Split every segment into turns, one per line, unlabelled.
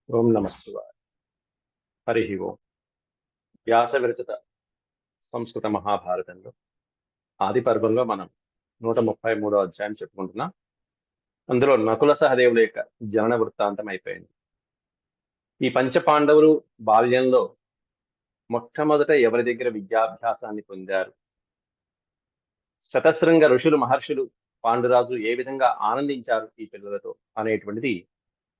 ఓం నమఃశివాయ. హరి ఓం. వ్యాస విరచిత సంస్కృత మహాభారతంలో ఆది పర్వంలో మనం 133వ అధ్యాయం చెప్పుకుంటున్నాం. అందులో నకుల సహదేవుల యొక్క జనన వృత్తాంతం అయిపోయింది. ఈ పంచపాండవులు బాల్యంలో మొట్టమొదట ఎవరి దగ్గర విద్యాభ్యాసాన్ని పొందారు, శతశృంగ ఋషులు మహర్షులు పాండురాజు ఏ విధంగా ఆనందించారు ఈ పిల్లలతో అనేటువంటిది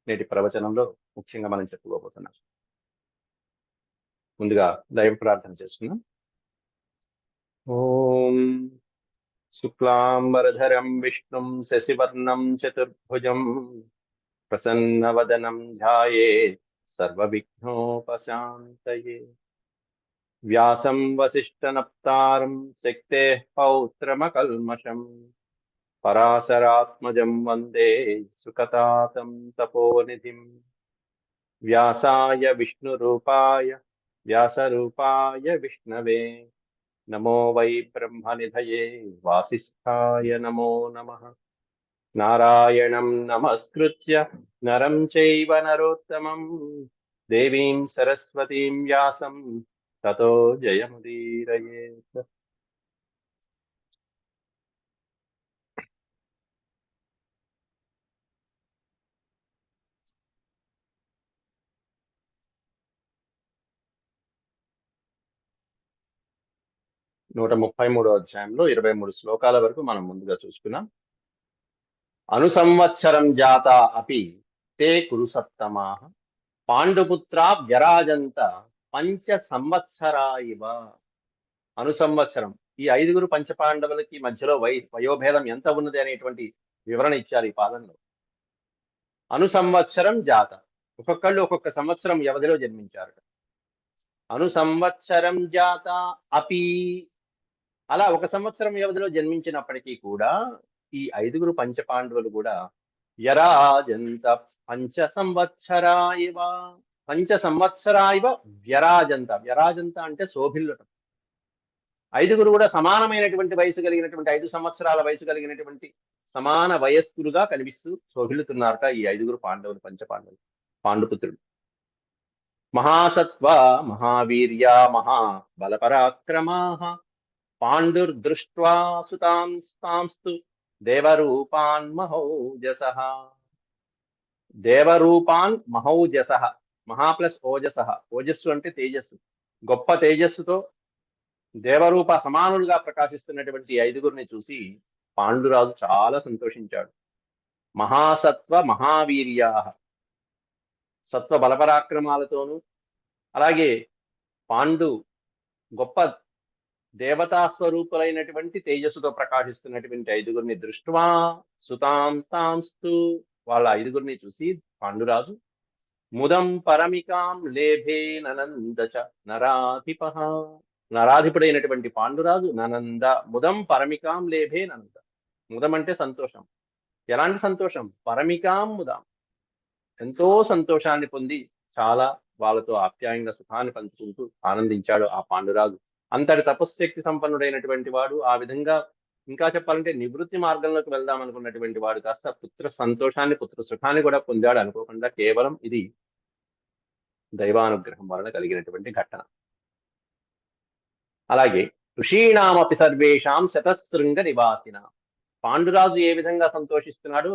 నేటి ప్రవచనంలో ముఖ్యంగా మనం చెప్పుకోబోతున్నాం. ముందుగా దైవ ప్రార్థన చేసుకున్నాం. ఓం శుక్లాంబరధరం విష్ణుం శశివర్ణం చతుర్భుజం ప్రసన్నవదనం ధ్యాయేత్ సర్వవిఘ్నోపశాంతయే. వ్యాసం వసిష్ఠనప్తారం శక్తేః పౌత్రమకల్మషం పరాశరాత్మజం వందే సుకతాతం తపోనిధిం. వ్యాసాయ విష్ణురూపాయ వ్యాసరూపాయ విష్ణవే నమో వై బ్రహ్మనిధయే వాసిష్ఠాయ నమో నమః. నారాయణం నమస్కృత్య నరం చైవ నరోత్తమం దేవీం సరస్వతీం వ్యాసం తతో జయముదీరయేత్. నూట 33వ అధ్యాయంలో 23 శ్లోకాల వరకు మనం ముందుగా చూసుకున్నాం. అనుసంవత్సరం జాత అపి తే కురు సత్తమాః పాండుపుత్రా వ్యరాజంత పంచ సంవత్సరా ఇవ. అనుసంవత్సరం, ఈ ఐదుగురు పంచపాండవులకి మధ్యలో వయోభేదం ఎంత ఉన్నది అనేటువంటి వివరణ ఇచ్చారు ఈ పాదంలో. అనుసంవత్సరం జాత, ఒక్కొక్కళ్ళు ఒక్కొక్క సంవత్సరం వ్యవధిలో జన్మించారు. అనుసంవత్సరం జాత అపి, అలా ఒక సంవత్సరం వ్యవధిలో జన్మించినప్పటికీ కూడా ఈ ఐదుగురు పంచపాండవులు కూడా వ్యరాజంత పంచ సంవత్సరాయవ. పంచ సంవత్సరాయవ వ్యరాజంత. వ్యరాజంత అంటే శోభిల్లటం. ఐదుగురు కూడా సమానమైనటువంటి వయసు కలిగినటువంటి 5 సంవత్సరాల వయసు కలిగినటువంటి సమాన వయస్కులుగా కనిపిస్తూ శోభిల్లుతున్నారట ఈ ఐదుగురు పాండవులు, పంచపాండవులు, పాండుపుత్రులు. మహాసత్వ మహావీర్య మహాబలపరాక్రమాః పాండుర్దృష్ట్వా సుతాంస్తు దేవరూపాన్ మహౌజసః. దేవరూపాన్ మహౌజసః. మహా ప్లస్ ఓజసః. ఓజస్సు అంటే తేజస్సు. గొప్ప తేజస్సుతో దేవరూప సమానులుగా ప్రకాశిస్తున్నటువంటి ఐదుగురిని చూసి పాండురాజు చాలా సంతోషించాడు. మహాసత్వ మహావీర్యా, సత్వ బలపరాక్రమాలతోనూ, అలాగే పాండు గొప్ప దేవతా స్వరూపులైనటువంటి తేజస్సుతో ప్రకాశిస్తున్నటువంటి ఐదుగురిని దృష్ట్వా సుతాంస్తాంస్తు, వాళ్ళ ఐదుగురిని చూసి పాండురాజు ముదం పరమికాం లేభే ననందచ నరాధిప. నరాధిపుడైనటువంటి పాండురాజు ననంద ముదం పరమికాం లేభే ననంద. ముదం అంటే సంతోషం. ఎలాంటి సంతోషం? పరమికాం ముదాం, ఎంతో సంతోషాన్ని పొంది చాలా వాళ్ళతో ఆప్యాయంగా సుఖాన్ని పంచుకుంటూ ఆనందించాడు ఆ పాండురాజు. అంతటి తపశ్శక్తి సంపన్నుడైనటువంటి వాడు, ఆ విధంగా ఇంకా చెప్పాలంటే నివృత్తి మార్గంలోకి వెళ్దాం అనుకున్నటువంటి వాడు కాస్త పుత్ర సంతోషాన్ని, పుత్ర సుఖాన్ని కూడా పొందాడు అనుకోకుండా. కేవలం ఇది దైవానుగ్రహం వలన కలిగినటువంటి ఘటన. అలాగే ఋషీణామపి సర్వేషాం శతశృంగ నివాసిన. పాండురాజు ఏ విధంగా సంతోషిస్తున్నాడు,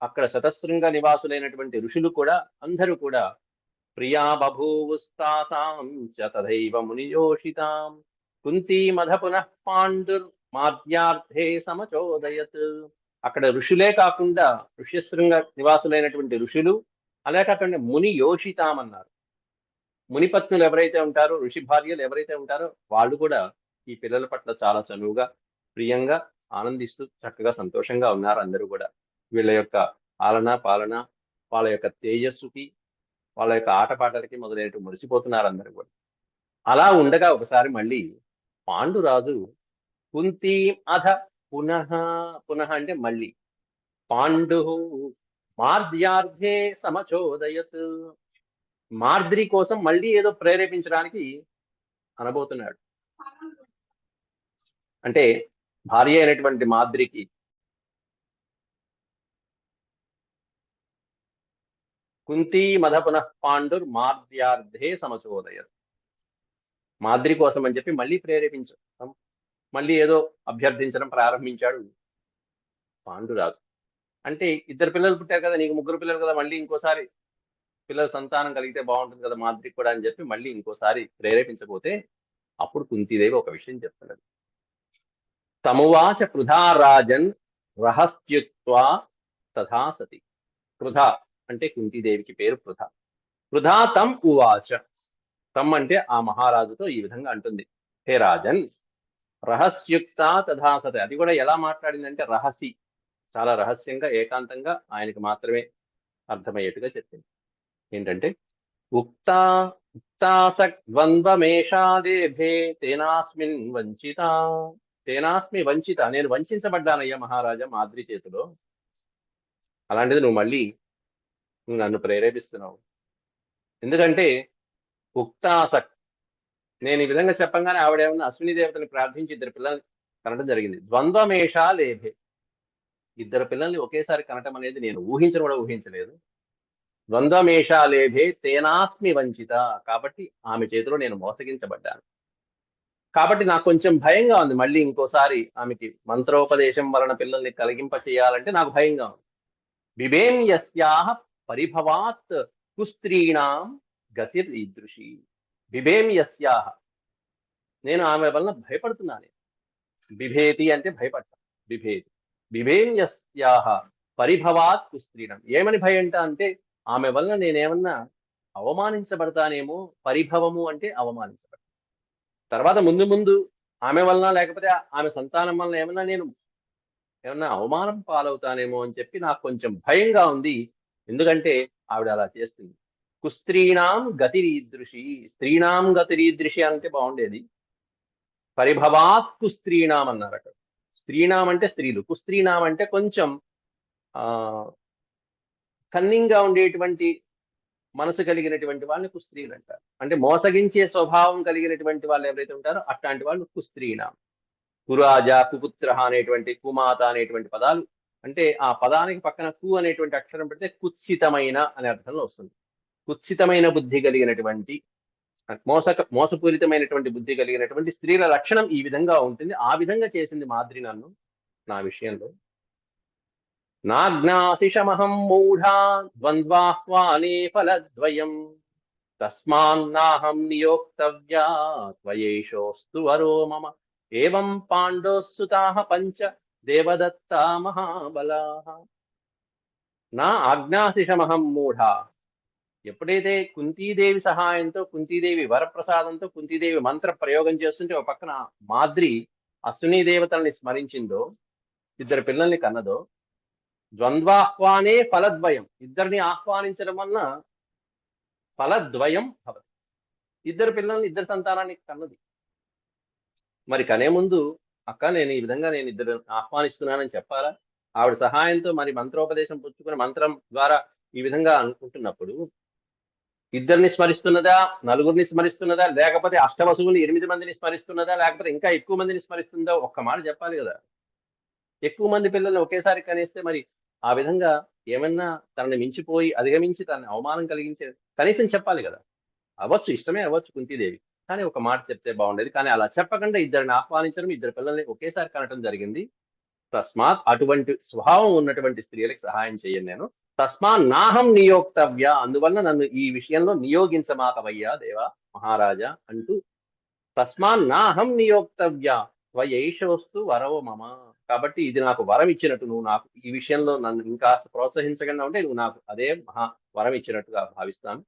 అక్కడ శతశృంగ నివాసులైనటువంటి ఋషులు కూడా అందరూ కూడా ప్రియా బభూవుస్తాసాం చ తథైవ మునియోషితాం కుంతీ మధ పునః పాండుర్ మాధ్యార్థే సమచోదయత్. అక్కడ ఋషులే కాకుండా ఋష్యశృంగ నివాసులైనటువంటి ఋషులు, అలా కాకుండా ముని యోషితామన్నారు. మునిపత్నులు ఎవరైతే ఉంటారో, ఋషి భార్యలు ఎవరైతే ఉంటారో వాళ్ళు కూడా ఈ పిల్లల పట్ల చాలా చనువుగా, ప్రియంగా, ఆనందిస్తూ చక్కగా సంతోషంగా ఉన్నారు. అందరూ కూడా వీళ్ళ యొక్క ఆలన పాలన, వాళ్ళ యొక్క తేజస్సుకి, వాళ్ళ యొక్క ఆటపాటలకి మొదలైనట్టు మురిసిపోతున్నారు అందరూ కూడా. అలా ఉండగా ఒకసారి మళ్ళీ పాండురాజు కుంతీ అధ పునః, పునః అంటే మళ్ళీ, పాండు మార్ధ్యార్థే సమచోదయత్, మార్ద్రి కోసం మళ్ళీ ఏదో ప్రేరేపించడానికి అనబోతున్నాడు. అంటే భార్య అయినటువంటి మాద్రికి కుంతీ మధ పునః పాండుర్ మాద్యార్థే సమచోదయ. మాద్రి కోసం అని చెప్పి మళ్ళీ ప్రేరేపించడం, మళ్ళీ ఏదో అభ్యర్థించడం ప్రారంభించాడు పాండురాజు. అంటే ఇద్దరు పిల్లలు పుట్టారు కదా, నీకు ముగ్గురు పిల్లలు కదా, మళ్ళీ ఇంకోసారి పిల్లల సంతానం కలిగితే బాగుంటుంది కదా మాద్రికి కూడా అని చెప్పి మళ్ళీ ఇంకోసారి ప్రేరేపించబోతే అప్పుడు కుంతీదేవి ఒక విషయం చెప్తున్నది. తమువాచ పృథా రాజన్ రహస్యుక్త్వా తథా సతి. పృథా అంటే కుంతీదేవికి పేరు పృథ. పృథా తం ఉవాచ. తమ్ అంటే ఆ మహారాజుతో ఈ విధంగా అంటుంది, హే రాజన్ రహస్యుక్త తథా సతి. అది కూడా ఎలా మాట్లాడిందంటే రహసి, చాలా రహస్యంగా ఏకాంతంగా ఆయనకి మాత్రమే అర్థమయ్యేట్టుగా చెప్పింది. ఏంటంటే ఉక్తా ఉక్తాసద్వంద్వమేషాదేభే తేనాస్మిన్ వంచిత. తేనాస్మి వంచిత, నేను వంచబడ్డానయ్యా మహారాజా మాద్రి చేతిలో. అలాంటిది నువ్వు మళ్ళీ నన్ను ప్రేరేపిస్తున్నావు. ఎందుకంటే ఉక్తాసక్, నేను ఈ విధంగా చెప్పంగానే ఆవిడేమన్నా అశ్విని దేవతని ప్రార్థించి ఇద్దరు పిల్లల్ని కనడం జరిగింది. ద్వంద్వమేషా లేభే, ఇద్దరు పిల్లల్ని ఒకేసారి కనటం అనేది నేను ఊహించను కూడా ఊహించలేదు. ద్వంద్వమేషా లేభే తేనాస్మి వంచిత, కాబట్టి ఆమె చేతిలో నేను మోసగించబడ్డాను. కాబట్టి నాకు కొంచెం భయంగా ఉంది, మళ్ళీ ఇంకోసారి ఆమెకి మంత్రోపదేశం వలన పిల్లల్ని కలిగింప చేయాలంటే నాకు భయంగా ఉంది. బిభేం యస్యాః పరిభవాత్ కుస్త్రీణాం గతిర్ ఈదృశి. బిభేం యస్యాః, నేను ఆమె వలన భయపడుతున్నాను. బిభేతి అంటే భయపడతాను, బిభేతి. బిభేం యస్యాః పరిభవాత్ కుస్త్రీణం, ఏమని భయంట అంటే ఆమె వలన నేనేమన్నా అవమానించబడతానేమో. పరిభవము అంటే అవమానించబడతాను. తర్వాత ముందు ముందు ఆమె వలన లేకపోతే ఆమె సంతానం వలన ఏమన్నా అవమానం పాలవుతానేమో అని చెప్పి నాకు కొంచెం భయంగా ఉంది. ఎందుకంటే ఆవిడ అలా చేస్తుంది. కుస్త్రీణాం గతిరీదృశి, స్త్రీణాం గతిరీదృశి అంటే బాగుండేది. పరిభవాత్ కుస్త్రీణాం అన్నారు అక్కడ. స్త్రీణాం అంటే స్త్రీలు, కుస్త్రీణాం అంటే కొంచెం కన్నింగ్గా ఉండేటువంటి మనసు కలిగినటువంటి వాళ్ళని కుస్త్రీలు అంటారు. అంటే మోసగించే స్వభావం కలిగినటువంటి వాళ్ళు ఎవరైతే ఉంటారో అట్లాంటి వాళ్ళు కుస్త్రీణాం. కురాజ, కుపుత్ర అనేటువంటి, కుమాత అనేటువంటి పదాలు అంటే ఆ పదానికి పక్కన కు అనేటువంటి అక్షరం పెడితే కుత్సితమైన అనే అర్థంలో వస్తుంది. కుత్సితమైన బుద్ధి కలిగినటువంటి, మోసపూరితమైనటువంటి బుద్ధి కలిగినటువంటి స్త్రీల లక్షణం ఈ విధంగా ఉంటుంది. ఆ విధంగా చేసింది మాద్రి నన్ను నా విషయంలో. నాజ్ఞాసిషమహం మూఢా ద్వంద్వాహ్వానే ఫలద్వయం తస్మాన్నాహం నియోక్తవ్యా త్వయేషోస్తు వరో మమ. ఏవం పాండోస్సుతాః పంచ దేవదత్తా మహాబలాః. నా ఆజ్ఞాసిషమహం మూఢా. ఎప్పుడైతే కుంతీదేవి సహాయంతో, కుంతీదేవి వరప్రసాదంతో, కుంతీదేవి మంత్ర ప్రయోగం చేస్తుంటే ఒక పక్కన మాద్రి అశ్విని దేవతల్ని స్మరించిందో, ఇద్దరు పిల్లల్ని కన్నదో, ద్వంద్వాహ్వానే ఫలద్వయం, ఇద్దరిని ఆహ్వానించడం వలన ఫలద్వయం భవతి, ఇద్దరు పిల్లల్ని, ఇద్దరు సంతానాన్ని కన్నది. మరి కనే ముందు అక్క నేను ఈ విధంగా నేను ఇద్దరు ఆహ్వానిస్తున్నానని చెప్పాలా? ఆవిడ సహాయంతో మరి మంత్రోపదేశం పుచ్చుకుని మంత్రం ద్వారా ఈ విధంగా అనుకుంటున్నప్పుడు ఇద్దరిని స్మరిస్తున్నదా, నలుగురిని స్మరిస్తున్నదా, లేకపోతే అష్టవసువుని 8 మందిని స్మరిస్తున్నదా, లేకపోతే ఇంకా ఎక్కువ మందిని స్మరిస్తుందా? ఒక్క మాట చెప్పాలి కదా. ఎక్కువ మంది పిల్లల్ని ఒకేసారి కనిస్తే మరి ఆ విధంగా ఏమన్నా తనని మించిపోయి అధిగమించి తనని అవమానం కలిగించే కనీసం చెప్పాలి కదా. అవ్వచ్చు, ఇష్టమే అవ్వచ్చు కుంతీదేవి, కానీ ఒక మాట చెప్తే బాగుండేది. కానీ అలా చెప్పకుండా ఇద్దరిని ఆహ్వానించడం, ఇద్దరు పిల్లల్ని ఒకేసారి కనటం జరిగింది. తస్మాత్ అటువంటి స్వభావం ఉన్నటువంటి స్త్రీలకు సహాయం చేయను నేను. తస్మాత్ నాహం నియోక్తవ్య, అందువల్ల నన్ను ఈ విషయంలో నియోగించమాకవయ్యా దేవా మహారాజా అంటూ, తస్మాత్ నాహం నియోక్తవ్య త్వయేషోస్తు వరవ మమ. కాబట్టి ఇది నాకు వరం ఇచ్చినట్టు, నువ్వు నాకు ఈ విషయంలో నన్ను ఇంకా ప్రోత్సహించకుండా ఉంటే నువ్వు నాకు అదే మహా వరం ఇచ్చినట్టుగా భావిస్తాను.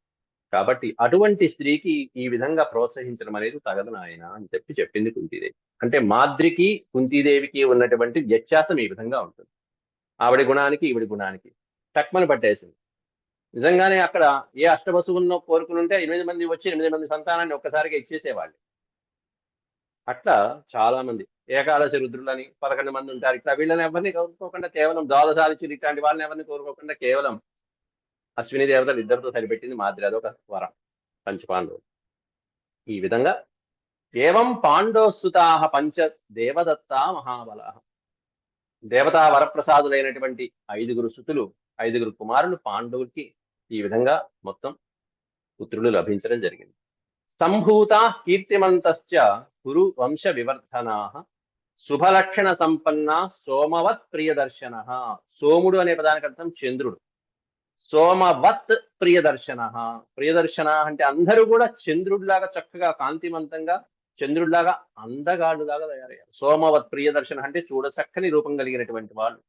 కాబట్టి అటువంటి స్త్రీకి ఈ విధంగా ప్రోత్సహించడం అనేది తగదు నాయన అని చెప్పింది కుంతీదేవి. అంటే మాద్రికి కుంతీదేవికి ఉన్నటువంటి వ్యత్యాసం ఈ విధంగా ఉంటుంది. ఆవిడ గుణానికి ఈవిడి గుణానికి టక్మని పట్టేసింది. నిజంగానే అక్కడ ఏ అష్టవసువుల్లో కోరుకునుంటే 8 మంది వచ్చి 8 మంది సంతానాన్ని ఒక్కసారిగా ఇచ్చేసేవాళ్ళు. అట్లా చాలా మంది ఏకాదశి రుద్రులని 11 మంది ఉంటారు. ఇట్లా వీళ్ళని ఎవరిని కోరుకోకుండా కేవలం ద్వాదశాదిత్యులు ఇట్లాంటి వాళ్ళని ఎవరిని కోరుకోకుండా కేవలం అశ్విని దేవతలు ఇద్దరితో సరిపెట్టింది మాద్రి. అదొక వరం పంచపాండవులు. ఈ విధంగా ఏవం పాండోస్సుతాః పంచ దేవదత్తా మహాబలాః. దేవతా వరప్రసాదులైనటువంటి 5 సుతులు, 5 కుమారులు పాండవులకి ఈ విధంగా మొత్తం పుత్రులు లభించడం జరిగింది. సంభూత కీర్తిమంతశ్చ కురు వంశ వివర్ధనా శుభలక్షణ సంపన్న సోమవత్ ప్రియదర్శన. సోముడు అనే పదానికి అర్థం చంద్రుడు. సోమవత్ ప్రియదర్శన. ప్రియదర్శన అంటే అందరూ కూడా చంద్రుడిలాగా చక్కగా కాంతివంతంగా చంద్రుడిలాగా అందగాళ్ళులాగా తయారయ్యారు. సోమవత్ ప్రియదర్శన అంటే చూడచక్కని రూపం కలిగినటువంటి వాళ్ళు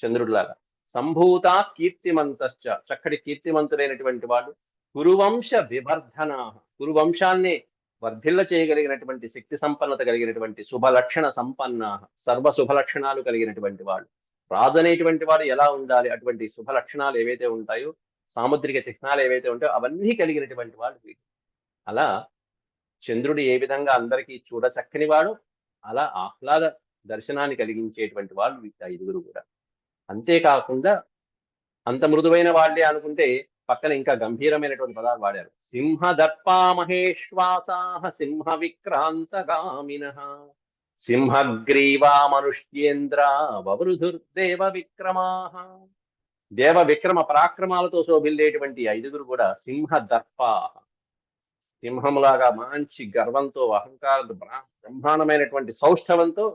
చంద్రుడిలాగా. సంభూత కీర్తిమంతశ్చ చక్కటి కీర్తిమంతులైనటువంటి వాళ్ళు. కురువంశ వివర్ధన కురువంశాన్ని వర్ధిల్ల చేయగలిగినటువంటి శక్తి సంపన్నత కలిగినటువంటి శుభలక్షణ సంపన్న సర్వ శుభలక్షణాలు కలిగినటువంటి వాళ్ళు. రాజు అనేటువంటి వాడు ఎలా ఉండాలి, అటువంటి శుభ లక్షణాలు ఏవైతే ఉంటాయో, సాముద్రిక చిహ్నాలు ఏవైతే ఉంటాయో అవన్నీ కలిగినటువంటి వాళ్ళు వీళ్ళు. అలా చంద్రుడు ఏ విధంగా అందరికీ చూడచక్కని వాడు, అలా ఆహ్లాద దర్శనాన్ని కలిగించేటువంటి వాళ్ళు వీళ్ళ ఐదుగురు కూడా. అంతేకాకుండా అంత మృదువైన వాళ్ళే అనుకుంటే పక్కన ఇంకా గంభీరమైనటువంటి పదాలు వాడారు. సింహ దర్పా మహేశ్వాసాహ సింహ విక్రాంతగామిన సింహగ్రీవా మనుష్యేంద్ర వవృధుర్దేవ విక్రమాః. దేవ విక్రమ పరాక్రమాలతో శోభిల్లేటువంటి ఐదుగురు కూడా సింహ దర్ప, సింహములాగా మంచి గర్వంతో అహంకార బ్రహ్మాండమైనటువంటి సౌష్ఠవంతో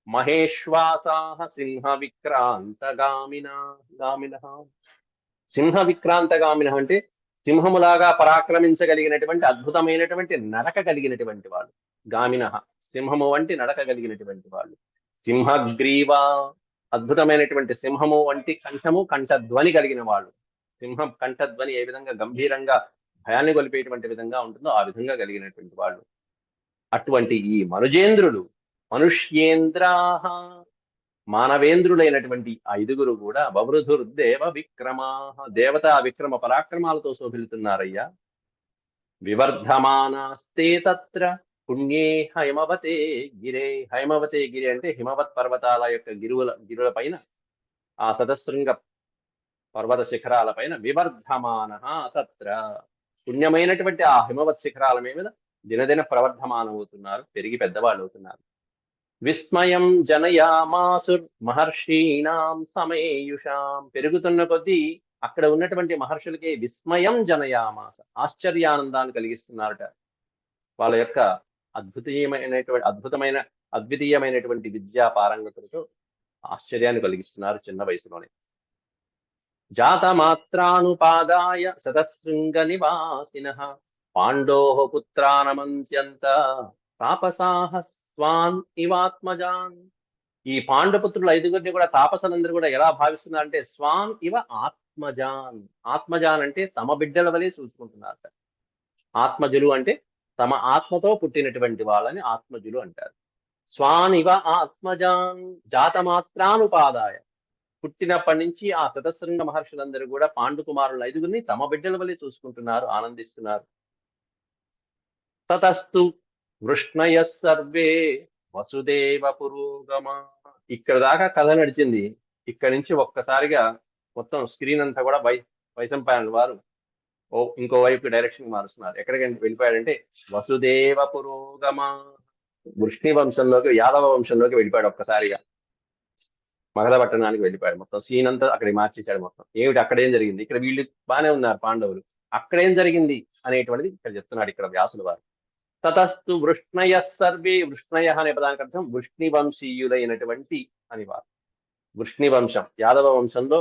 మహేశ్వాసాహ సింహ విక్రాంతగామిన సింహ విక్రాంతగామిన అంటే సింహములాగా పరాక్రమించగలిగినటువంటి అద్భుతమైనటువంటి నడక కలిగినటువంటి వాళ్ళు. గామిన సింహము వంటి నడక కలిగినటువంటి వాళ్ళు. సింహగ్రీవ అద్భుతమైనటువంటి సింహము వంటి కంఠము కంఠధ్వని కలిగిన వాళ్ళు. సింహం కంఠధ్వని ఏ విధంగా గంభీరంగా భయాన్ని గొలిపేటువంటి విధంగా ఉంటుందో ఆ విధంగా కలిగినటువంటి వాళ్ళు. అటువంటి ఈ మనుజేంద్రులు మనుష్యేంద్రాహ మానవేంద్రులైనటువంటి ఐదుగురు కూడా బవృధుర్దేవ విక్రమాః దేవతా విక్రమ పరాక్రమాలతో శోభిల్లుతున్నారయ్యా. వివర్ధమానాస్తే తత్ర పుణ్యే హైమవతే గిరే. హైమవతే గిరి అంటే హిమవత్ పర్వతాల యొక్క గిరుల పైన, ఆ సతశృంగ పర్వత శిఖరాల పైన వివర్ధమాన తత్ర పుణ్యమైనటువంటి ఆ హిమవత్ శిఖరాల మీద దినదిన ప్రవర్ధమానమవుతున్నారు, పెరిగి పెద్దవాళ్ళు అవుతున్నారు. విస్మయం జనయామాసుర్ మహర్షీణాం సమేయుషాం. పెరుగుతున్న కొద్దీ అక్కడ ఉన్నటువంటి మహర్షులకి విస్మయం జనయామాస ఆశ్చర్యానందాన్ని కలిగిస్తున్నారట. వాళ్ళ యొక్క అద్వితీయమైనటువంటి విద్యా పారంగతులతో ఆశ్చర్యాన్ని కలిగిస్తున్నారు చిన్న వయసులోనే. జాతమాత్రానుపాదాయ శతశృంగ నివాసినః పాండోః పుత్రానమంత్యంత తాపసాః స్వాన్ ఇవాత్మజాన్. ఈ పాండుపుత్రులు ఐదుగురిని కూడా తాపసులందరూ కూడా ఎలా భావిస్తున్నారంటే స్వాన్ ఇవ ఆత్మజాన్. ఆత్మజాన్ అంటే తమ బిడ్డల వలె చూసుకుంటున్నారట. ఆత్మజులు అంటే తమ ఆత్మతో పుట్టినటువంటి వాళ్ళని ఆత్మజులు అంటారు. స్వాన్ ఇవ ఆత్మజాన్ జాతమాత్రానుపాదాయ. పుట్టినప్పటి నుంచి ఆ శతశృంగ మహర్షులందరూ కూడా పాండుకుమారుల ఐదుగురిని తమ బిడ్డల వలె చూసుకుంటున్నారు, ఆనందిస్తున్నారు. తతస్తు వృష్ణయ సర్వే వసుదేవ పురోగమా. ఇక్కడ దాకా కథ నడిచింది. ఇక్కడ నుంచి ఒక్కసారిగా మొత్తం స్క్రీన్ అంతా కూడా వైశంపాయనుల వారు ఇంకో వైపు డైరెక్షన్ మారుస్తున్నారు. ఎక్కడికి వెళ్ళిపోయాడంటే వసుదేవ పురోగమా, వృష్ణి వంశంలోకి, యాదవ వంశంలోకి వెళ్ళిపోయాడు. ఒక్కసారిగా మగధ పట్టణానికి వెళ్ళిపోయాడు. మొత్తం సీన్ అంతా అక్కడికి మార్చేశాడు. మొత్తం ఏమిటి అక్కడేం జరిగింది, ఇక్కడ వీళ్ళు బాగానే ఉన్నారు పాండవులు, అక్కడేం జరిగింది అనేటువంటిది ఇక్కడ చెప్తున్నాడు ఇక్కడ వ్యాసుల వారు. తతస్తు వృష్ణయ సర్వే. వృష్ణయ అనే పదానికి అర్థం వృష్ణి వంశీయులైనటువంటి అని వారు. వృష్ణి వంశం, యాదవ వంశంలో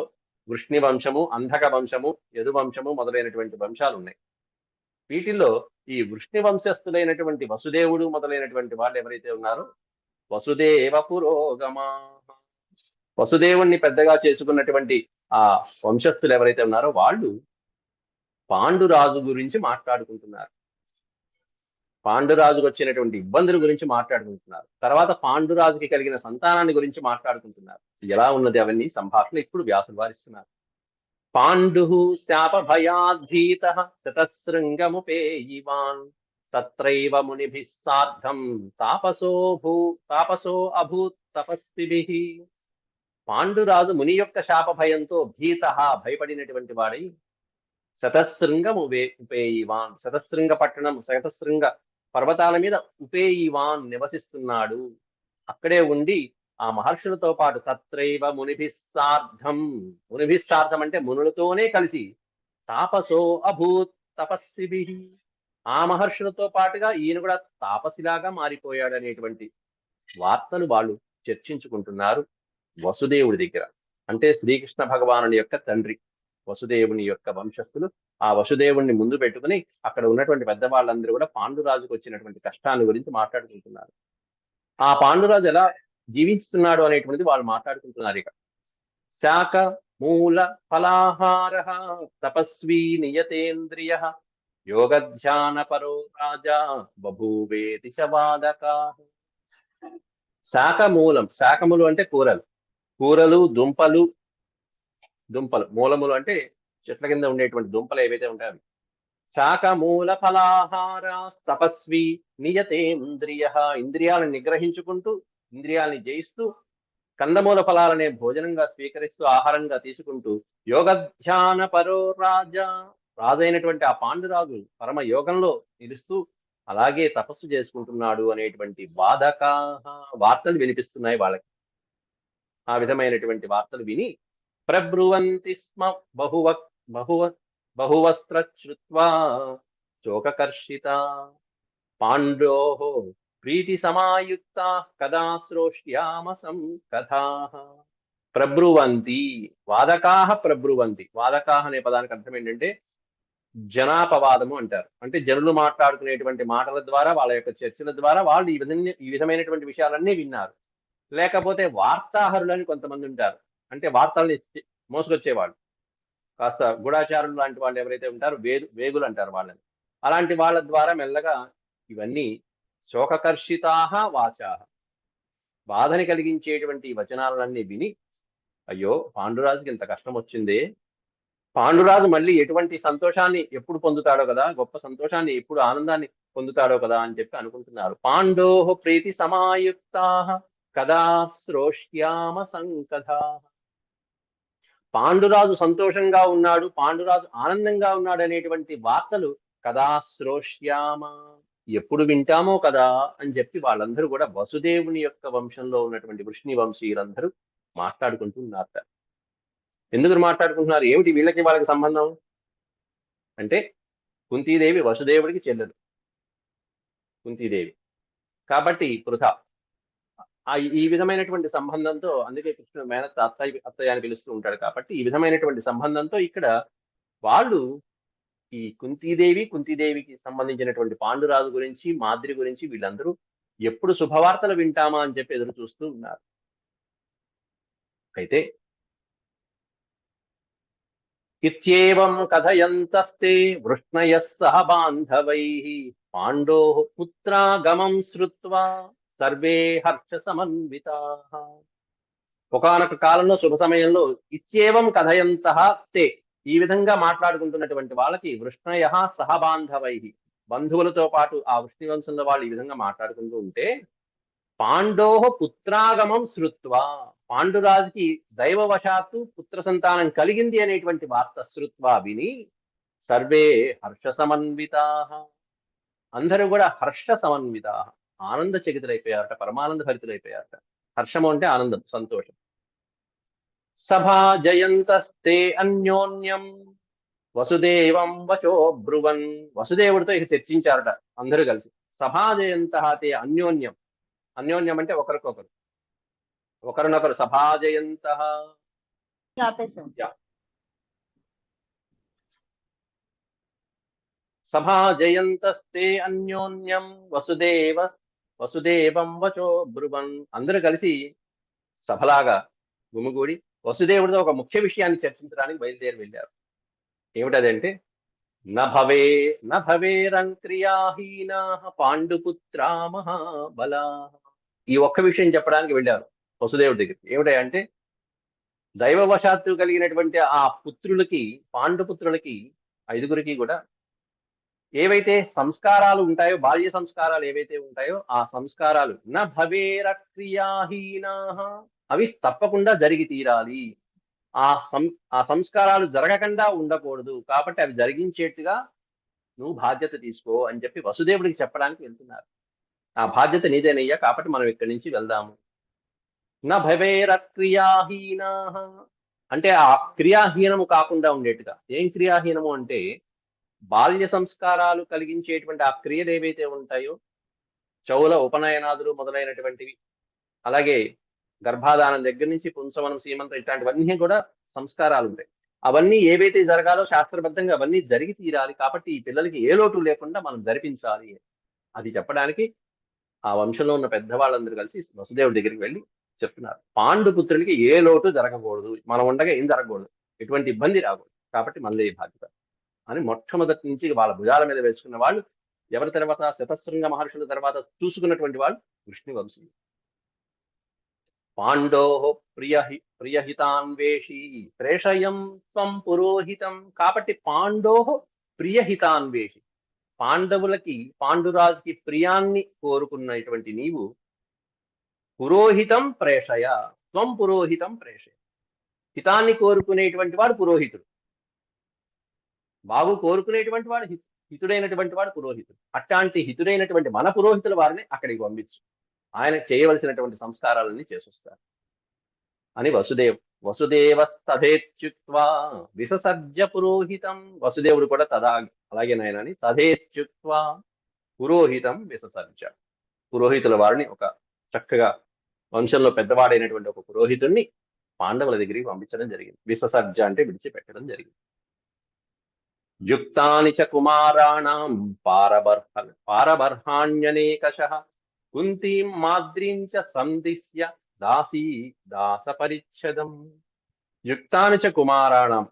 వృష్ణి వంశము, అంధక వంశము, యదు వంశము మొదలైనటువంటి వంశాలు ఉన్నాయి. వీటిల్లో ఈ వృష్ణి వంశస్థులైనటువంటి వసుదేవుడు మొదలైనటువంటి వాళ్ళు ఎవరైతే ఉన్నారో వసుదేవ పురోగమా, వసుదేవుణ్ణి పెద్దగా చేసుకున్నటువంటి ఆ వంశస్థులు ఎవరైతే ఉన్నారో వాళ్ళు పాండురాజు గురించి మాట్లాడుకుంటున్నారు. పాండురాజుకు వచ్చినటువంటి ఇబ్బందుల గురించి మాట్లాడుకుంటున్నారు. తర్వాత పాండురాజుకి కలిగిన సంతానాన్ని గురించి మాట్లాడుకుంటున్నారు. ఎలా ఉన్నది అవన్నీ సంభాషణ ఇప్పుడు వ్యాసులు వారిస్తున్నారు. పాండు శాప భయాద్భీత శతశృంగముపేయివాన్ తత్రైవ మునిభిః సార్ధం తాపసో అభూత్ తపస్విభిః. పాండురాజు ముని యొక్క శాప భయంతో భయపడినటువంటి వాడై ఉపేయివాన్ శతశృంగ పట్టణం, శతశృంగ పర్వతాల మీద ఉపేయివాన్ నివసిస్తున్నాడు. అక్కడే ఉండి ఆ మహర్షులతో పాటు తత్రైవ మునిభిస్సార్థం. మునిభిస్సార్థం అంటే మునులతోనే కలిసి తాపసో అభూత్ తపస్విభిః. ఆ మహర్షులతో పాటుగా ఈయన కూడా తాపసిలాగా మారిపోయాడు అనేటువంటి వార్తలు వాళ్ళు చర్చించుకుంటున్నారు వసుదేవుడి దగ్గర. అంటే శ్రీకృష్ణ భగవానుని యొక్క తండ్రి వసుదేవుని యొక్క వంశస్థులు ఆ వసుదేవుణ్ణి ముందు పెట్టుకుని అక్కడ ఉన్నటువంటి పెద్దవాళ్ళందరూ కూడా పాండురాజుకు వచ్చినటువంటి కష్టాన్ని గురించి మాట్లాడుకుంటున్నారు. ఆ పాండురాజు ఎలా జీవిస్తున్నాడు అనేటువంటిది వాళ్ళు మాట్లాడుకుంటున్నారు. ఇక శాక మూల ఫలాహార తపస్వీ నియతేంద్రియ యోగధ్యాన పరో రాజా బభూవేతి చ వాదకా. శాకమూలం, శాకములు అంటే కూరలు, కూరలు దుంపలు, దుంపలు మూలములు అంటే చెట్ల కింద ఉండేటువంటి దుంపలు ఏవైతే ఉంటాయో శాకమూల ఫలాహార తపస్వి నియతేంద్రియ. ఇంద్రియాలను నిగ్రహించుకుంటూ ఇంద్రియాలని జయిస్తూ కందమూల ఫలాలనే భోజనంగా స్వీకరిస్తూ ఆహారంగా తీసుకుంటూ యోగధ్యాన పరో రాజా, రాజైనటువంటి ఆ పాండురాజు పరమ యోగంలో నిలుస్తూ అలాగే తపస్సు చేసుకుంటున్నాడు అనేటువంటి వార్తలు వినిపిస్తున్నాయి వాళ్ళకి. ఆ విధమైనటువంటి వార్తలు విని ప్రబ్రువంతి స్మ బహువస్త్ర శ్రుత్వా శోకకర్షిత పాండోః ప్రీతి సమాయుక్త కదా శ్రోష్యామ సంకథాః. ప్రబ్రువంతి, వాదకాః ప్రబ్రువంతి. వాదకాః అనే పదానికి అర్థం ఏంటంటే జనాపవాదము అంటారు. అంటే జనులు మాట్లాడుకునేటువంటి మాటల ద్వారా వాళ్ళ యొక్క చర్చల ద్వారా వాళ్ళు ఈ విధమైనటువంటి విషయాలన్నీ విన్నారు. లేకపోతే వార్తాహరులని కొంతమంది ఉంటారు. అంటే వార్తల్ని మోసుకొచ్చేవాళ్ళు, కాస్త గూఢాచారులు లాంటి వాళ్ళు ఎవరైతే ఉంటారో వేగులు అంటారు వాళ్ళని. అలాంటి వాళ్ళ ద్వారా మెల్లగా ఇవన్నీ శోకకర్షితాః వాచాః, బాధని కలిగించేటువంటి వచనాలన్నీ విని అయ్యో పాండురాజుకి ఇంత కష్టం వచ్చిందే, పాండురాజు మళ్ళీ ఎటువంటి సంతోషాన్ని ఎప్పుడు పొందుతాడో కదా, గొప్ప సంతోషాన్ని ఎప్పుడు ఆనందాన్ని పొందుతాడో కదా అని చెప్పి అనుకుంటున్నారు. పాండోః ప్రీతి సమాయుక్తాః కదా శ్రోష్యామ సంకథాః. పాండురాజు సంతోషంగా ఉన్నాడు, పాండురాజు ఆనందంగా ఉన్నాడు అనేటువంటి వార్తలు కదా శ్రోష్యామ, ఎప్పుడు వింటామో కదా అని చెప్పి వాళ్ళందరూ కూడా వసుదేవుని యొక్క వంశంలో ఉన్నటువంటి వృష్ణి వంశీయులందరూ మాట్లాడుకుంటున్నారట. ఎందుకు మాట్లాడుకుంటున్నారు, ఏమిటి వీళ్ళకి వాళ్ళకి సంబంధం అంటే కుంతీదేవి వసుదేవుడికి చెల్లెలు కుంతీదేవి కాబట్టి పృథ. ఈ విధమైనటువంటి సంబంధంతో, అందుకే కృష్ణ మేనత్త అత్తయ్య అని పిలుస్తూ ఉంటాడు కాబట్టి ఈ విధమైనటువంటి సంబంధంతో ఇక్కడ వాళ్ళు ఈ కుంతీదేవికి సంబంధించినటువంటి పాండురాజు గురించి మాద్రి గురించి వీళ్ళందరూ ఎప్పుడు శుభవార్తలు వింటామా అని చెప్పి ఎదురు చూస్తూ ఉన్నారు. అయితే ఇత్యేవం కథయంతస్తే వృష్ణయః సహ బాంధవైః పాండోః పుత్రాగమం శ్రుత్వా సర్వే హర్ష సమన్వితాః. ఒకానొక కాలంలో శుభ సమయంలో ఇత్యేవం కథయంతః తే, ఈ విధంగా మాట్లాడుకుంటున్నటువంటి వాళ్ళకి వృష్ణయః సహ బాంధవైః, బంధువులతో పాటు ఆ వృష్ణి వంశంలో వాళ్ళు ఈ విధంగా మాట్లాడుకుంటూ ఉంటే పాండోః పుత్రాగమం శ్రుత్వా, పాండురాజుకి దైవవశాత్తు పుత్ర సంతానం కలిగింది అనేటువంటి వార్త శ్రుత్వా విని సర్వే హర్ష సమన్వితాః, అందరూ కూడా హర్ష సమన్వితాః, ఆనంద చకితులైపోయారట, పరమానంద భరితులైపోయారట. హర్షము అంటే ఆనందం, సంతోషం. సభా జయంతస్తే అన్యోన్యం వసుదేవం వచో బ్రువన్, వసుదేవుడితో ఇక చర్చించారట అందరూ కలిసి. సభా జయంతః తే అన్యోన్యం, అన్యోన్యం అంటే ఒకరికొకరు, ఒకరినొకరు సభాజయంతః. సభాజయంతస్తే అన్యోన్యం వసుదేవం వచో బ్రువన్, అందరూ కలిసి సభలాగా గుమిగూడి వసుదేవుడితో ఒక ముఖ్య విషయాన్ని చర్చించడానికి బయలుదేరి వెళ్ళారు. ఏమిటదంటే నభవేరంక్రియాహీనాః పాండుపుత్రా మహాబలాః. ఈ ఒక్క విషయం చెప్పడానికి వెళ్ళారు వసుదేవుడి దగ్గర. ఏమిటంటే దైవవశాత్తు కలిగినటువంటి ఆ పుత్రులకి, పాండుపుత్రులకి ఐదుగురికి కూడా ఏవైతే సంస్కారాలు ఉంటాయో, బాల్య సంస్కారాలు ఏవైతే ఉంటాయో ఆ సంస్కారాలు నభవేరక్రియాహీనాః, అవి తప్పకుండా జరిగి తీరాలి. ఆ సంస్కారాలు జరగకుండా ఉండకూడదు, కాబట్టి అవి జరిగించేట్టుగా నువ్వు బాధ్యత తీసుకో అని చెప్పి వసుదేవుడికి చెప్పడానికి వెళ్తున్నారు. ఆ బాధ్యత నీదేనయ్యా, కాబట్టి మనం ఇక్కడి నుంచి వెళ్దాము. నభవేరక్రియాహీనాః అంటే ఆ క్రియాహీనము కాకుండా ఉండేట్టుగా. ఏం క్రియాహీనము అంటే బాల్య సంస్కారాలు కలిగించేటువంటి ఆ క్రియలు ఏవైతే ఉంటాయో, చౌల ఉపనయనాదులు మొదలైనటువంటివి, అలాగే గర్భాధానం దగ్గర నుంచి పుంసవనం, సీమంతం ఇట్లాంటివన్నీ కూడా సంస్కారాలు ఉంటాయి. అవన్నీ ఏవైతే జరగాలో శాస్త్రబద్ధంగా అవన్నీ జరిగి తీరాలి. కాబట్టి ఈ పిల్లలకి ఏ లోటు లేకుండా మనం జరిపించాలి. అది చెప్పడానికి ఆ వంశంలో ఉన్న పెద్దవాళ్ళందరూ కలిసి వసుదేవుడి దగ్గరికి వెళ్ళి చెప్తున్నారు. పాండుపుత్రునికి ఏ లోటు జరగకూడదు, మనం ఉండగా ఏం జరగకూడదు, ఎటువంటి ఇబ్బంది రాకూడదు, కాబట్టి మనదే బాధ్యత అని మొట్టమొదటి నుంచి వాళ్ళ భుజాల మీద వేసుకున్న వాళ్ళు ఎవరి తర్వాత, శతశృంగ మహర్షుల తర్వాత చూసుకున్నటువంటి వాళ్ళు వృష్ణివంశులు. పాండో ప్రియహితాన్వేషి ప్రేషయం త్వం పురోహితం. కాబట్టి పాండో ప్రియహితాన్వేషి, పాండవులకి, పాండురాజుకి ప్రియాన్ని కోరుకున్నటువంటి నీవు పురోహితం ప్రేషయ, త్వం పురోహితం ప్రేషయ. హితాన్ని కోరుకునేటువంటి వాడు పురోహితుడు, బాబు కోరుకునేటువంటి వాడు హితుడైనటువంటి వాడు పురోహితుడు. అట్లాంటి హితుడైనటువంటి మన పురోహితుల వారిని అక్కడికి పంపించు, ఆయన చేయవలసినటువంటి సంస్కారాలన్నీ చేసొస్తారు అని వసుదేవస్తథేత్యుక్త్వా విససర్జ పురోహితం. వసుదేవుడు కూడా అలాగే నాయనని తథేత్యుక్త్వా పురోహితం విససర్జ. పురోహితుల వారిని ఒక చక్కగా వంశంలో పెద్దవాడైనటువంటి ఒక పురోహితుడిని పాండవుల దగ్గరికి పంపించడం జరిగింది. విససర్జ అంటే విడిచిపెట్టడం జరిగింది. యుక్తాని చ కుమారాణం పారబర్హాణ్యనేకశః కుంతీం మాద్రీం చ సందిశ్య దాస పరిచ్ఛదం. యుక్తాని చ కుమారాణం,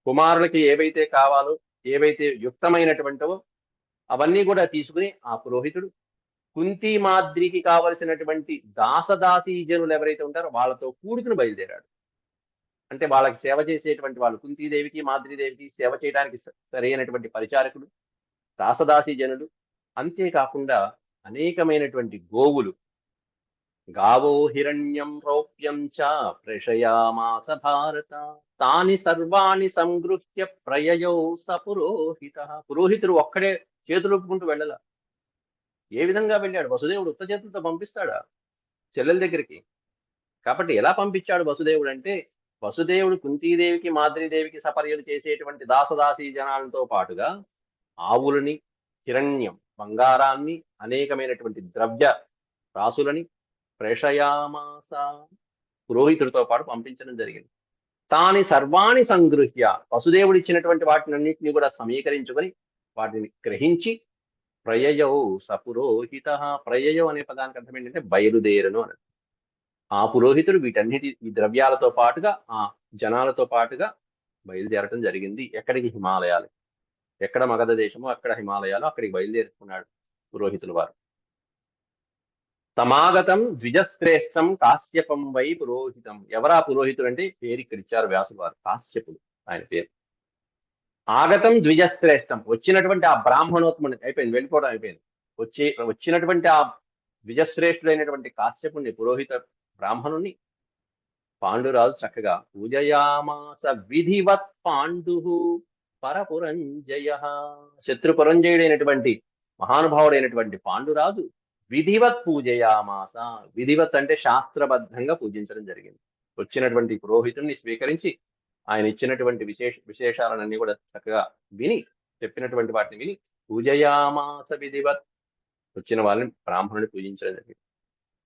కుమారులకి ఏవైతే కావాలో, ఏవైతే యుక్తమైనటువంటివో అవన్నీ కూడా తీసుకుని ఆ పురోహితుడు కుంతి మాద్రికి కావలసినటువంటి దాసదాసీ జనులు ఎవరైతే ఉంటారో వాళ్ళతో కూడుకుని బయలుదేరాడు. అంటే వాళ్ళకి సేవ చేసేటువంటి వాళ్ళు, కుంతీదేవికి మాద్రీదేవికి సేవ చేయడానికి సరైనటువంటి పరిచారకులు, దాసదాసీ జనులు, అంతేకాకుండా అనేకమైనటువంటి గోవులు. గావో హిరణ్యం రౌప్యం చ ప్రేషయామాస భారత తాని సర్వాణి సంగృహ్య ప్రయయౌ స పురోహిత. పురోహితుడు ఒక్కడే చేతులుపుకుంటూ వెళ్ళాల. ఏ విధంగా వెళ్ళాడు? వసుదేవుడు ఉత్త చేతులతో పంపిస్తాడా చెల్లెల దగ్గరికి? కాబట్టి ఎలా పంపించాడు వసుదేవుడు అంటే, వసుదేవుడు కుంతీదేవికి మాద్రీదేవికి సపర్యలు చేసేటువంటి దాసదాసీ జనాలతో పాటుగా ఆవులని, హిరణ్యం బంగారాన్ని, అనేకమైనటువంటి ద్రవ్య రాసులని ప్రేషయామాస పురోహితుడితో పాటు పంపించడం జరిగింది. తాని సర్వాణి సంగృహ్య, వసుదేవుడు ఇచ్చినటువంటి వాటిని అన్నింటినీ కూడా సమీకరించుకొని వాటిని గ్రహించి ప్రయయౌ సపురోహిత. ప్రయయౌ అనే పదానికి అర్థం ఏంటంటే బయలుదేరను అని. ఆ పురోహితుడు ఈ ద్రవ్యాలతో పాటుగా ఆ జనాలతో పాటుగా బయలుదేరటం జరిగింది. ఎక్కడికి? హిమాలయాలు. ఎక్కడ మగధ దేశమో అక్కడ హిమాలయాలు, అక్కడికి బయలుదేరుకున్నాడు పురోహితులు వారు. సమాగతం ద్విజశ్రేష్టం కాశ్యపం వై పురోహితం. ఎవరా పురోహితుడు అంటే పేరు ఇక్కడ ఇచ్చారు వ్యాసులు వారు, కాశ్యపుడు ఆయన పేరు. ఆగతం ద్విజశ్రేష్టం, వచ్చినటువంటి ఆ బ్రాహ్మణోత్తముని, అయిపోయింది, వెళ్ళిపోవడం అయిపోయింది. వచ్చినటువంటి ఆ ద్విజశ్రేష్ఠుడైనటువంటి కాశ్యపుణ్ణి, పురోహిత బ్రాహ్మణుణ్ణి పాండురాజు చక్కగా పూజయామాస విధివత్ పాండు పరపురంజయ. శత్రుపురంజయుడైనటువంటి మహానుభావుడైనటువంటి పాండురాజు విధివత్ పూజయామాస. విధివత్ అంటే శాస్త్రబద్ధంగా పూజించడం జరిగింది. వచ్చినటువంటి పురోహితుణ్ణి స్వీకరించి ఆయన ఇచ్చినటువంటి విశేషాలన్నీ కూడా చక్కగా విని, చెప్పినటువంటి వాటిని విని పూజయామాస విధివత్, వచ్చిన వాళ్ళని బ్రాహ్మణుని పూజించడం జరిగింది.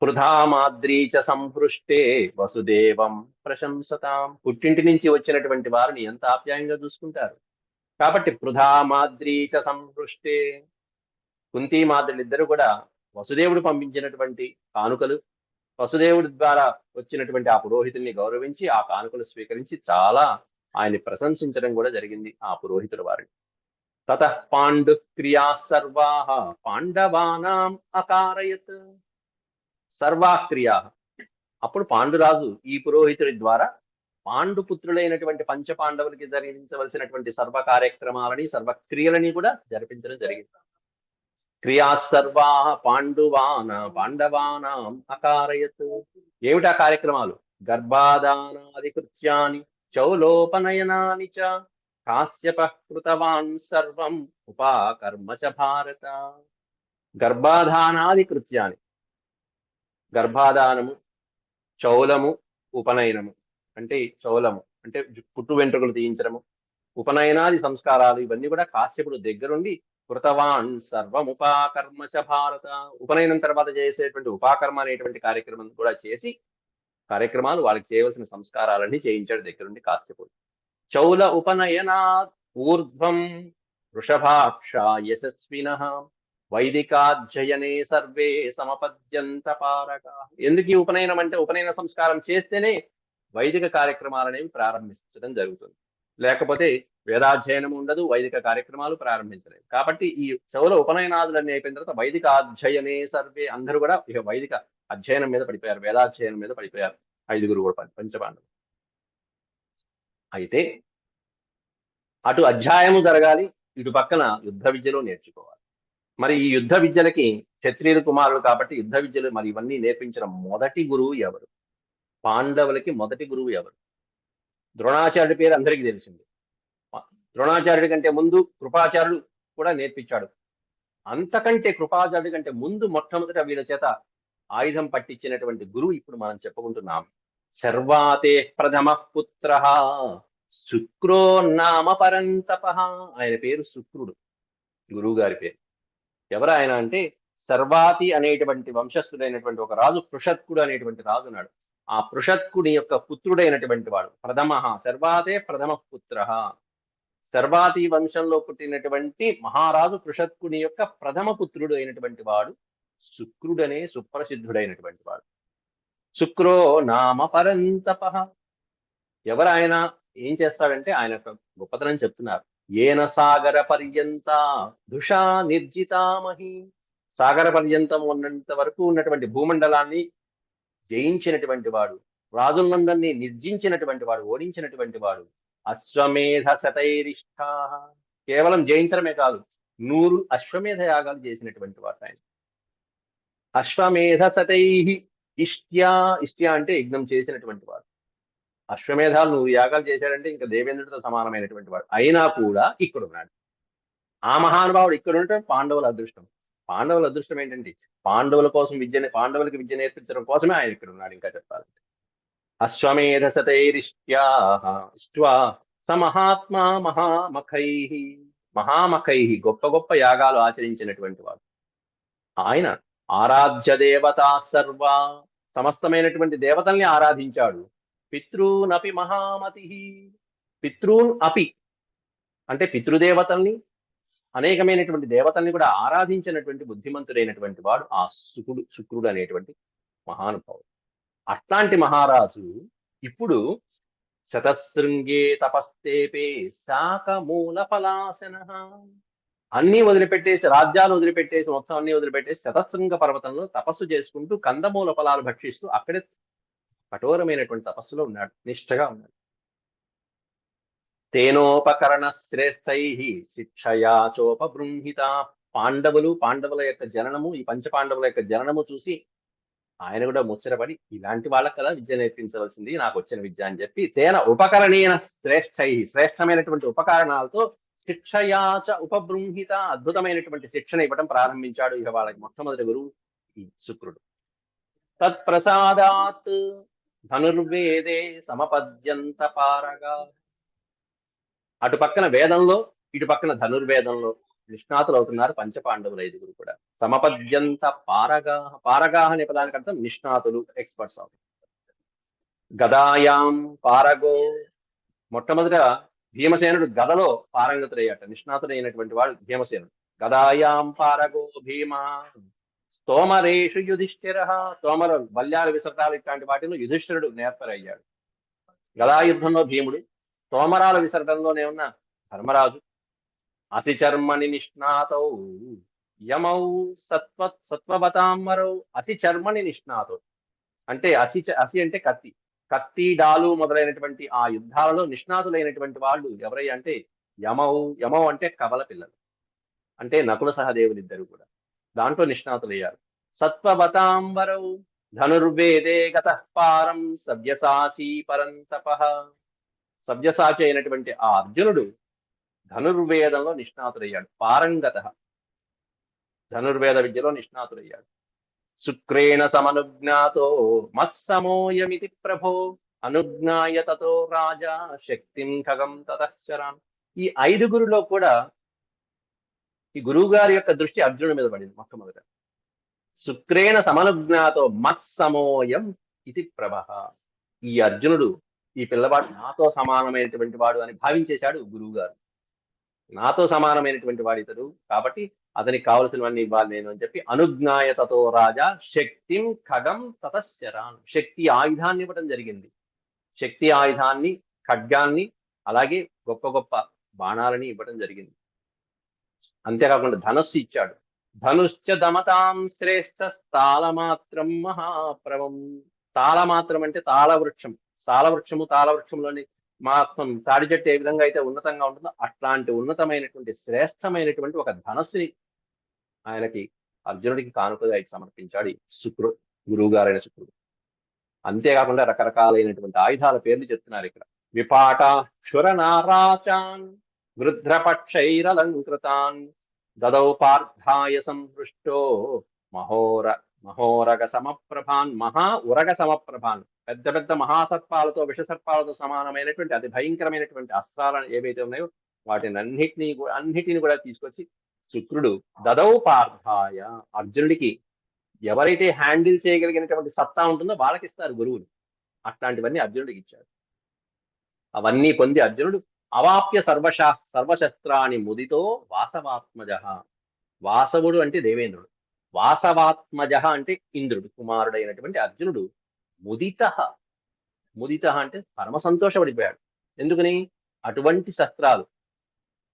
పృథామాద్రీచ సంహృష్టే వసుదేవం ప్రశంసతాం. పుట్టింటి నుంచి వచ్చినటువంటి వారిని ఎంత ఆప్యాయంగా చూసుకుంటారు. కాబట్టి పృథామాద్రీచ సంహృష్టే, కుంతీ మాద్రులు ఇద్దరు కూడా వసుదేవుడు పంపించినటువంటి కానుకలు, వసుదేవుడి ద్వారా వచ్చినటువంటి ఆ పురోహితుల్ని గౌరవించి ఆ కానుకలు స్వీకరించి చాలా ఆయన్ని ప్రశంసించడం కూడా జరిగింది ఆ పురోహితుల వారిని. తతః పాండు క్రియా సర్వాః పాండవానాం అకారయత్. సర్వాక్రియా, అప్పుడు పాండురాజు ఈ పురోహితుడి ద్వారా పాండుపుత్రులైనటువంటి పంచపాండవులకి జరిగించవలసినటువంటి సర్వ కార్యక్రమాలని, సర్వక్రియలని కూడా జరిపించడం జరిగింది. క్రియా సర్వా పాండవానాం అకారయత్. ఏమిటా కార్యక్రమాలు? గర్భాధానాది కృత్యాని చౌలోపనయనాని చ కాశ్యపః కృతవాన్ సర్వం ఉపాకర్మ చ భారత. గర్భాధానాది కృత్యాని, గర్భాధానము, చౌలము, ఉపనయనము. అంటే చౌలము అంటే పుట్టు వెంట్రుకలు తీయించడము, ఉపనయనాది సంస్కారాలు ఇవన్నీ కూడా కాశ్యపుడు దగ్గరుండి కృతవాన్ సర్వముపాకర్మ చ భారత, ఉపనయనం తర్వాత చేసేటువంటి ఉపాకర్మ అనేటువంటి కార్యక్రమం కూడా చేసి కార్యక్రమాలు వాళ్ళకి చేయవలసిన సంస్కారాలన్నీ చేయించాడు దగ్గరుండి కాశ్యపుడు. చౌల ఉపనయనాత్ ఊర్ధ్వం వృషభాక్ష యశస్విన వైదికాధ్యయనే సర్వే సమపద్యంత పారక. ఎందుకు ఈ ఉపనయనం అంటే ఉపనయన సంస్కారం చేస్తేనే వైదిక కార్యక్రమాలు అనేవి ప్రారంభించడం జరుగుతుంది, లేకపోతే వేదాధ్యయనం ఉండదు, వైదిక కార్యక్రమాలు ప్రారంభించలేదు. కాబట్టి ఈ చౌల ఉపనయనాదులన్నీ అయిపోయిన తర్వాత వైదిక అధ్యయనే సర్వే, అందరూ కూడా ఇక వైదిక అధ్యయనం మీద పడిపోయారు, వేదాధ్యయనం మీద పడిపోయారు ఐదుగురు కూడా పంచపాండవులు. అయితే అటు అధ్యాయము జరగాలి, ఇటు పక్కన యుద్ధ విద్యలో నేర్చుకోవాలి. మరి ఈ యుద్ధ విద్యలకి క్షత్రియులు కుమారులు కాబట్టి యుద్ధ విద్యలు మరి ఇవన్నీ నేర్పించిన మొదటి గురువు ఎవరు? పాండవులకి మొదటి గురువు ఎవరు? ద్రోణాచార్యుడి పేరు అందరికీ తెలిసింది. ద్రోణాచార్యుడి కంటే ముందు కృపాచార్యుడు కూడా నేర్పించాడు. అంతకంటే కృపాచార్యుడి కంటే ముందు మొట్టమొదట వీళ్ళ చేత ఆయుధం పట్టించినటువంటి గురువు ఇప్పుడు మనం చెప్పుకుంటున్నాం. శర్వాతే ప్రథమ పుత్ర శుక్రో నామ పరంతప. ఆయన పేరు శుక్రుడు, గురువు గారి పేరు. ఎవరు ఆయన అంటే శర్వాతి అనేటువంటి వంశస్థుడైనటువంటి ఒక రాజు, పృషత్కుడు అనేటువంటి రాజు ఉన్నాడు. ఆ పృషత్కుడి యొక్క పుత్రుడైనటువంటి వాడు ప్రథమ, శర్వాతే ప్రథమ పుత్ర. శర్వాతి వంశంలో పుట్టినటువంటి మహారాజు పృషత్కుని యొక్క ప్రథమ పుత్రుడు అయినటువంటి వాడు శుక్రుడనే సుప్రసిద్ధుడైనటువంటి వాడు. శుక్రో నామ పరంతప. ఎవరు ఆయన? ఏం చేస్తాడంటే ఆయన యొక్క గొప్పతనం చెప్తున్నారు. ఏన సాగర పర్యంత దుషా నిర్జితామహి. సాగర పర్యంతం ఉన్నంత వరకు ఉన్నటువంటి భూమండలాన్ని జయించినటువంటి వాడు, రాజులందరినీ నిర్జించినటువంటి వాడు, ఓడించినటువంటి వాడు. అశ్వమేధ శతైరిష్టా. కేవలం జయించడమే కాదు, 100 అశ్వమేధ యాగాలు చేసినటువంటి వాడు ఆయన. అశ్వమేధ శతై ఇష్ట్యా. ఇష్ట్యా అంటే యజ్ఞం చేసినటువంటి వాడు. అశ్వమేధాలు 100 యాగాలు చేశాడంటే ఇంకా దేవేంద్రుడితో సమానమైనటువంటి వాడు. అయినా కూడా ఇక్కడ ఉన్నాడు. ఆ మహానుభావుడు ఇక్కడ ఉండటం పాండవుల అదృష్టం. పాండవుల అదృష్టం ఏంటంటే పాండవుల కోసం పాండవులకి విద్య నేర్పించడం కోసమే ఆయన ఇక్కడ ఉన్నాడు. ఇంకా చెప్పాలంటే అశ్వమేధ శతైరిష్ట్యా స మహాత్మా మహామఖై. మహామఖై గొప్ప గొప్ప యాగాలు ఆచరించినటువంటి వాడు ఆయన. ఆరాధ్య దేవతా సర్వ, సమస్తమైనటువంటి దేవతల్ని ఆరాధించాడు. పితృనపి మహామతి. పితృన్ అపి అంటే పితృదేవతల్ని, అనేకమైనటువంటి దేవతల్ని కూడా ఆరాధించినటువంటి బుద్ధిమంతుడైనటువంటి వాడు ఆ శుక్రుడు అనేటువంటి మహానుభావుడు. అట్లాంటి మహారాజు ఇప్పుడు శతశృంగే తపస్తేపే శాకమూల ఫలాసన. అన్ని వదిలిపెట్టేసి, రాజ్యాలు వదిలిపెట్టేసి, మొత్తం అన్ని వదిలిపెట్టేసి శతశృంగ పర్వతంలో తపస్సు చేసుకుంటూ కందమూల ఫలాలు భక్షిస్తూ అక్కడే కఠోరమైనటువంటి తపస్సులో ఉన్నాడు, నిష్ఠగా ఉన్నాడు. తేనోపకరణ శ్రేష్టై శిక్షయా చోపబృంహిత. పాండవుల యొక్క జననము, ఈ పంచపాండవుల యొక్క జననము చూసి ఆయన కూడా ముచ్చటపడి ఇలాంటి వాళ్ళకి కదా విద్య నేర్పించవలసింది, నాకు వచ్చిన విద్య అని చెప్పి తేన ఉపకరణీయ శ్రేష్టై, శ్రేష్టమైనటువంటి ఉపకరణాలతో శిక్షయాచ ఉపబృంహిత, అద్భుతమైనటువంటి శిక్షణ ఇవ్వడం ప్రారంభించాడు ఇక వాళ్ళకి మొట్టమొదటి గురువు ఈ శుక్రుడు. తత్ప్రసాదాత్ ధనుర్వేదే సమపద్యంత పారగా. అటు పక్కన వేదంలో, ఇటు పక్కన ధనుర్వేదంలో నిష్ణాతులు అవుతున్నారు పంచపాండవులు ఐదుగురు కూడా. సమపద్యంత పారగాహ. పారగాహ అనే పదానికి అర్థం నిష్ణాతులు, ఎక్స్పర్ట్స్ అవుతారు. గదాయాం పారగో. మొట్టమొదట భీమసేనుడు గదలో పారంగతుడయ్యాట, నిష్ణాతుడైనటువంటి వాడు భీమసేనుడు. గదాయాం పారగో భీమా స్తోమరేషు యుధిష్ఠిర. తోమర బల్యాలు విసరటాలు ఇట్లాంటి వాటిలో యుధిష్ఠిరుడు నేర్పరయ్యాడు. గదాయుద్ధంలో భీముడు, తోమరాల విసరటంలోనే ఉన్న ధర్మరాజు. అసిచర్మణి నిష్ణాతౌ యమౌ సత్వబతాంబరౌ. అసిచర్మణి నిష్ణాతౌ అంటే అసి అంటే కత్తి, కత్తి డాలు మొదలైనటువంటి ఆ యుద్ధాలలో నిష్ణాతులైనటువంటి వాళ్ళు ఎవరయ్యా అంటే యమౌ అంటే కవల పిల్లలు, అంటే నకుల సహదేవులు ఇద్దరు కూడా దాంట్లో నిష్ణాతులయ్యారు. సత్వబతాంబరౌ ధనుర్వేదే గతః పారం సవ్యసాచీ పరంతప. సవ్యసాచి అయినటువంటి ఆ అర్జునుడు ధనుర్వేదంలో నిష్ణాతుడయ్యాడు, పారంగత, ధనుర్వేద విద్యలో నిష్ణాతుడయ్యాడు. శుక్రేణ సమనుజ్ఞాతో మత్సమోయమితి ప్రభో. అనుజ్ఞాయ తతో రాజా శక్తిం ఖగం తతశ్చరాన్. ఈ ఐదుగురిలో కూడా ఈ గురువు గారి యొక్క దృష్టి అర్జునుడి మీద పడింది మొట్టమొదట. శుక్రేణ సమనుజ్ఞాతో మత్సమోయం ఇది ప్రభ. ఈ అర్జునుడు, ఈ పిల్లవాడు నాతో సమానమైనటువంటి వాడు అని భావించేశాడు గురువు గారు. నాతో సమానమైనటువంటి వాడు ఇతడు, కాబట్టి అతనికి కావలసినవన్నీ ఇవ్వాలి నేను అని చెప్పి అనుజ్ఞాయ తతో రాజా శక్తిం ఖగం తతశ్చరాన్. శక్తి ఆయుధాన్ని ఇవ్వడం జరిగింది. శక్తి ఆయుధాన్ని, ఖడ్గాన్ని, అలాగే గొప్ప గొప్ప బాణాలని ఇవ్వడం జరిగింది. అంతేకాకుండా ధనస్సు ఇచ్చాడు. ధనుశ్చ దమతాం శ్రేష్ఠ తాళమాత్రం మహాప్రవం. తాళమాత్రం అంటే తాళవృక్షం. తాళవృక్షంలోని మాత్రం తాడి చెట్టు ఏ విధంగా అయితే ఉన్నతంగా ఉంటుందో అట్లాంటి ఉన్నతమైనటువంటి శ్రేష్టమైనటువంటి ఒక ధనస్సుని ఆయనకి అర్జునుడికి కానుకగా సమర్పించాడు శుక్రుడు, గురువు గారైన శుక్రుడు. అంతేకాకుండా రకరకాలైనటువంటి ఆయుధాల పేర్లు చెప్తున్నారు ఇక్కడ. విపాట క్షురనారాచాన్ వృద్ధ్రపక్షైరలంకృతాన్ దదౌ పార్థాయ సంహృష్టో మహోరగ సమప్రభాన్. ఉరగ సమప్రభాన్. పెద్ద పెద్ద మహాసర్పాలతో, విషసర్పాలతో సమానమైనటువంటి అతి భయంకరమైనటువంటి అస్త్రాలను ఏవైతే ఉన్నాయో వాటిని అన్నిటిని కూడా తీసుకొచ్చి శుక్రుడు దదౌ పార్థాయ, అర్జునుడికి ఎవరైతే హ్యాండిల్ చేయగలిగినటువంటి సత్తా ఉంటుందో వాళ్ళకి ఇస్తారు గురువులు. అట్లాంటివన్నీ అర్జునుడికి ఇచ్చాడు. అవన్నీ పొంది అర్జునుడు అవాప్య సర్వశస్త్రాన్ని ముదితో వాసవాత్మజ. వాసవుడు అంటే దేవేంద్రుడు, వాసవాత్మజ అంటే ఇంద్రుడు కుమారుడైనటువంటి అర్జునుడు ముదిత అంటే పరమ సంతోషపడిపోయాడు. ఎందుకని? అటువంటి శస్త్రాలు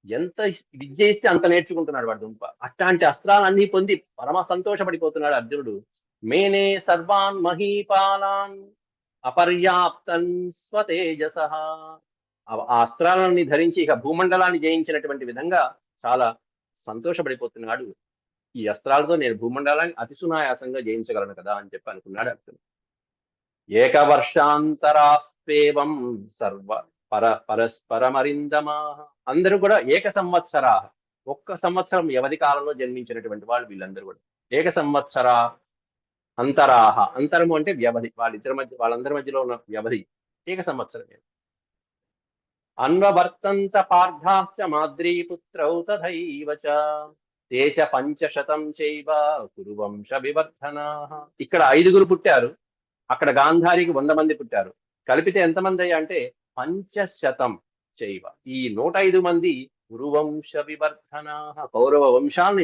ఎంత విద్య ఇస్తే అంత నేర్చుకుంటున్నాడు వాడు దుంప. అట్లాంటి అస్త్రాలన్నీ పొంది పరమ సంతోషపడిపోతున్నాడు అర్జునుడు. మేనే సర్వాన్ మహీపాలాన్ అపర్యాప్తన్ స్వతేజస. ఆ అస్త్రాలని ధరించి ఇక భూమండలాన్ని జయించినటువంటి విధంగా చాలా సంతోషపడిపోతున్నాడు. ఈ అస్త్రాలతో నేను భూమండలాన్ని అతి సునాయాసంగా జయించగలను కదా అని చెప్పి అనుకున్నాడు అర్జునుడు. ఏకవర్షాంతరాస్పేవం పరస్పరమరిందమా. అందరూ కూడా ఏక సంవత్సర, ఒక్క సంవత్సరం వ్యవధి కాలంలో జన్మించినటువంటి వాళ్ళు వీళ్ళందరూ కూడా. ఏక సంవత్సర అంతరాహ, అంతరము అంటే వ్యవధి, వాళ్ళందరి మధ్యలో ఉన్న వ్యవధి ఏక సంవత్సరమే. అన్వవర్తంత పార్థాశ్చ మాద్రీపుత్రౌ తథైవ చ తేచ 500 చైవ కురువంశ వివర్ధనాః. ఇక్కడ 5గురు పుట్టారు, అక్కడ గాంధారికి 100 మంది పుట్టారు. కలిపితే ఎంతమంది అయ్యా అంటే 500 చైవ. ఈ 105 మంది కురువంశ వివర్ధనాః, కౌరవ వంశాల్ని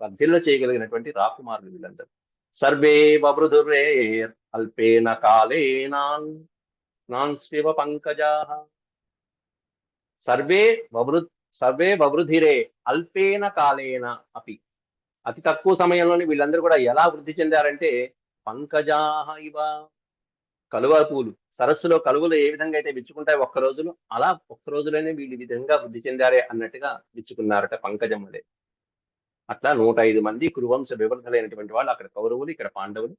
వర్ధిల్ల చేయగలిగినటువంటి రాకుమారులు వీళ్ళందరూ. సర్వే వవృధురేర్ అల్పేన కాలేనాన్ నాన్స్వివ పంకజాః. సర్వే వవృధిరే అల్పేన కాలేన అపి. అతి తక్కువ సమయంలోనే వీళ్ళందరూ కూడా ఎలా వృద్ధి చెందారంటే పంకజాహ ఇవ, కలువ పూలు. సరస్సులో కలువలు ఏ విధంగా అయితే విచ్చుకుంటాయి ఒక్క రోజులో, అలా ఒక్క రోజులోనే వీళ్ళు ఈ విధంగా వృద్ధి చెందారే అన్నట్టుగా విచ్చుకున్నారట పంకజం వలె. అట్లా 105 మంది కురువంశ వివర్ధలైనటువంటి వాళ్ళు, అక్కడ కౌరవులు ఇక్కడ పాండవులు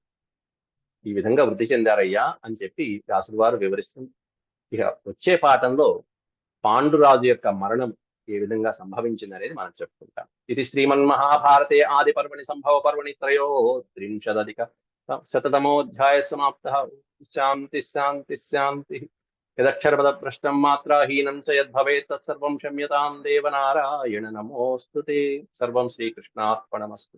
ఈ విధంగా వృద్ధి చెందారయ్యా అని చెప్పి వ్యాసుడు వారు వివరిస్తుంది. ఇక వచ్చే పాఠంలో పాండురాజు యొక్క మరణం ఏ విధంగా సంభవించింది అనేది మనం చెప్పుకుంటాం. ఇది శ్రీమన్మహాభారతే ఆది పర్వణి సంభవ పర్వణి 333 సమాప్త. శాంతి శాంతి శాంతి. యదక్షరపద భ్రష్టం మాత్రాహీనం చ యద్భవేత్ తత్సర్వం క్షమ్యతాం దేవనారాయణ నమోస్తుతే. సర్వం శ్రీకృష్ణార్పణమస్తు.